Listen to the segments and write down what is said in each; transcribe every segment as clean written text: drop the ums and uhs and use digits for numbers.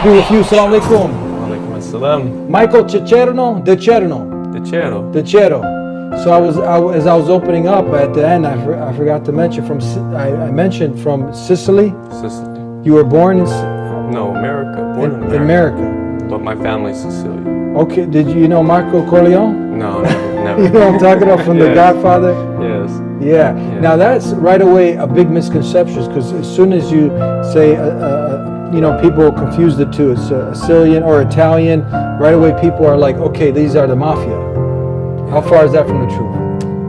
be with you. Assalamu alaikum. Walaikum assalam. Michael Cicerno, De Cerno. So as I was opening up at the end, I forgot to mention I mentioned from Sicily. You were born in America. Born in America. But my family's Sicilian. Okay, did you know Marco Corleone? No, never. You know what I'm talking about from The Godfather? Yes. Yeah. Now that's right away a big misconception, because as soon as you say, people confuse the two. It's Sicilian or Italian. Right away, people are like, okay, these are the mafia. How far is that from the truth?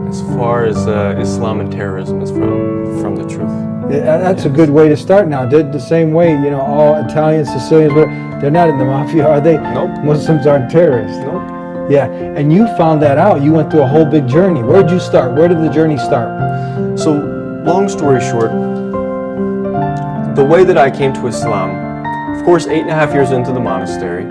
As far as Islam and terrorism is from the truth. Yeah, that's a good way to start now. They're the same way, all Italians, Sicilians, but they're not in the mafia, are they? Nope. Muslims aren't terrorists. Nope. Yeah, and you found that out. You went through a whole big journey. Where did you start? Where did the journey start? So, long story short, the way that I came to Islam, of course, 8.5 years into the monastery,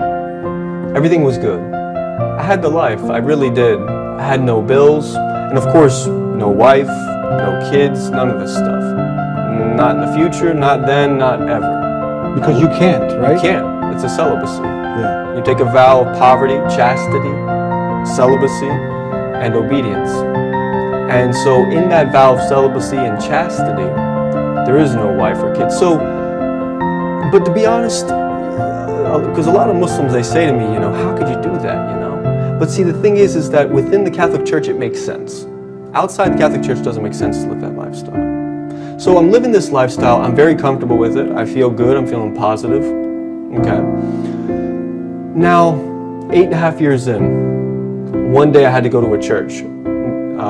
everything was good. I had the life, I really did. I had no bills, and of course, no wife, no kids, none of this stuff. Not in the future, not then, not ever. Because you can't, right? You can't. It's a celibacy. Yeah. You take a vow of poverty, chastity, celibacy, and obedience. And so in that vow of celibacy and chastity, there is no wife or kids. So, but to be honest, because a lot of Muslims, they say to me, how could you do that, But see, the thing is that within the Catholic Church, it makes sense. Outside the Catholic Church, it doesn't make sense to live that lifestyle. So I'm living this lifestyle. I'm very comfortable with it. I feel good. I'm feeling positive. Okay. Now, 8.5 years in, one day I had to go to a church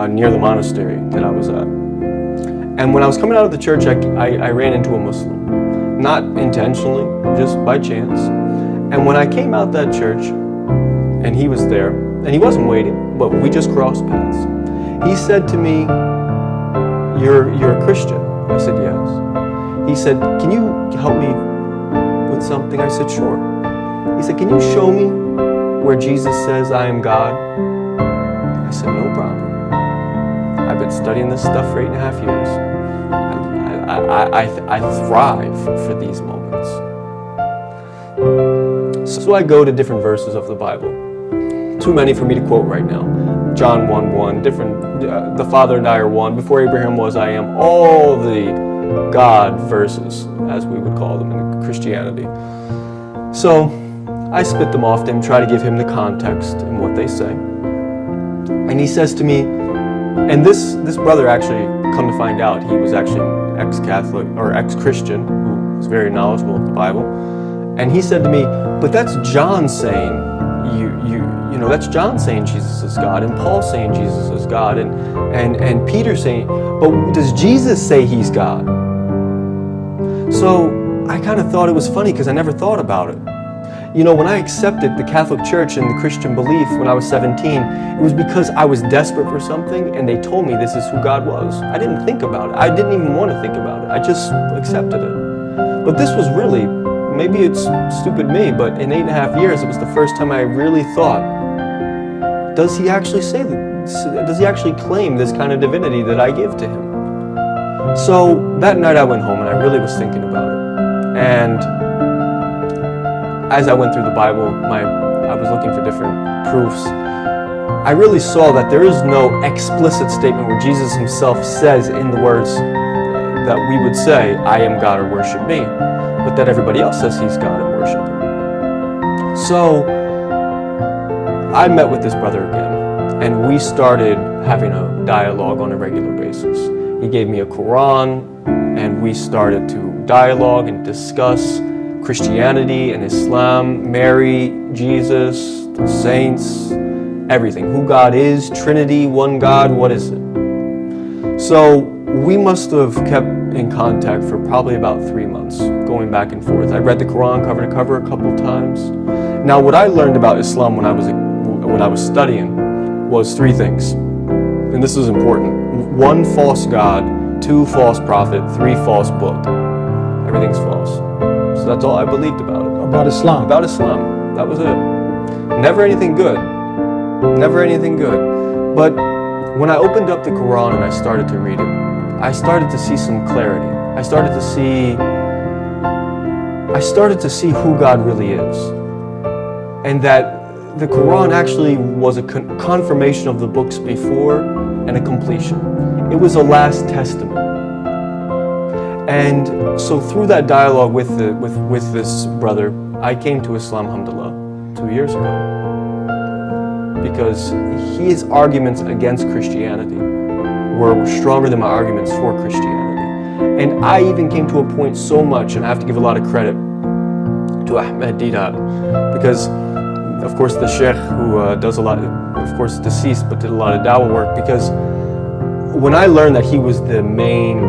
near the monastery that I was at. And when I was coming out of the church, I ran into a Muslim. Not intentionally, just by chance. And when I came out that church, and he was there, and he wasn't waiting, but we just crossed paths. He said to me, you're a Christian? I said, yes. He said, can you help me with something? I said, sure. He said, can you show me where Jesus says, I am God? I said, no problem. I've been studying this stuff for 8.5 years. I thrive for these moments. So I go to different verses of the Bible. Too many for me to quote right now. John 1:1, the Father and I are one. Before Abraham was, I am. All the God verses, as we would call them in Christianity. So I spit them off to him, try to give him the context and what they say. And he says to me, and this brother actually, come to find out, he was actually ex-Catholic or ex-Christian who was very knowledgeable of the Bible. And he said to me, but that's John saying, that's John saying Jesus is God, and Paul saying Jesus is God, and Peter saying, but does Jesus say he's God? So I kind of thought it was funny because I never thought about it. When I accepted the Catholic Church and the Christian belief when I was 17, it was because I was desperate for something and they told me this is who God was. I didn't think about it. I didn't even want to think about it. I just accepted it. But this was really, maybe it's stupid me, but in 8.5 years, it was the first time I really thought, does he actually say that? Does he actually claim this kind of divinity that I give to him? So that night I went home and I really was thinking about it. And as I went through the Bible, I was looking for different proofs. I really saw that there is no explicit statement where Jesus himself says in the words that we would say, I am God or worship me, but that everybody else says he's God and worship him. So I met with this brother again, and we started having a dialogue on a regular basis. He gave me a Quran, and we started to dialogue and discuss Christianity and Islam, Mary, Jesus, the saints, everything. Who God is, Trinity, one God, what is it? So we must have kept in contact for probably about 3 months, going back and forth. I read the Quran cover to cover a couple times. Now what I learned about Islam when I was studying was 3 things. And this is important. 1 false God, 2 false prophet, 3 false book. Everything's false. So that's all I believed about it. About Islam? About Islam. That was it. Never anything good. Never anything good. But when I opened up the Quran and I started to read it, I started to see some clarity. I started to see I started to see who God really is. And that the Quran actually was a confirmation of the books before and a completion. It was a last testament. And so through that dialogue with this brother, I came to Islam, alhamdulillah, 2 years ago. Because his arguments against Christianity were stronger than my arguments for Christianity. And I even came to a point so much, and I have to give a lot of credit to Debat, because of course the sheikh who does a lot, of course deceased, but did a lot of dawah work, because when I learned that he was the main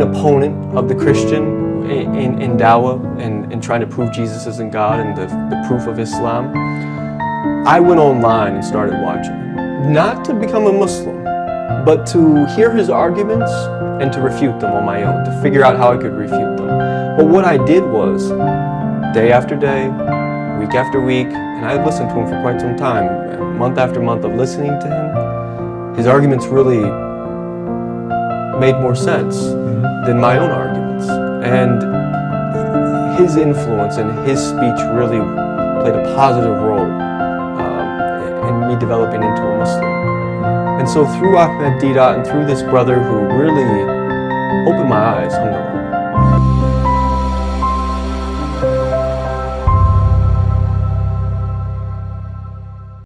opponent of the Christian in dawah and trying to prove Jesus isn't God and the proof of Islam, I went online and started watching him. Not to become a Muslim, but to hear his arguments and to refute them on my own, to figure out how I could refute them. But what I did was, day after day, week after week, and I listened to him for quite some time, month after month of listening to him, his arguments really made more sense than my own arguments. And his influence and his speech really played a positive role in me developing into a Muslim. And so through Debat and through this brother who really opened my eyes, alhamdulillah,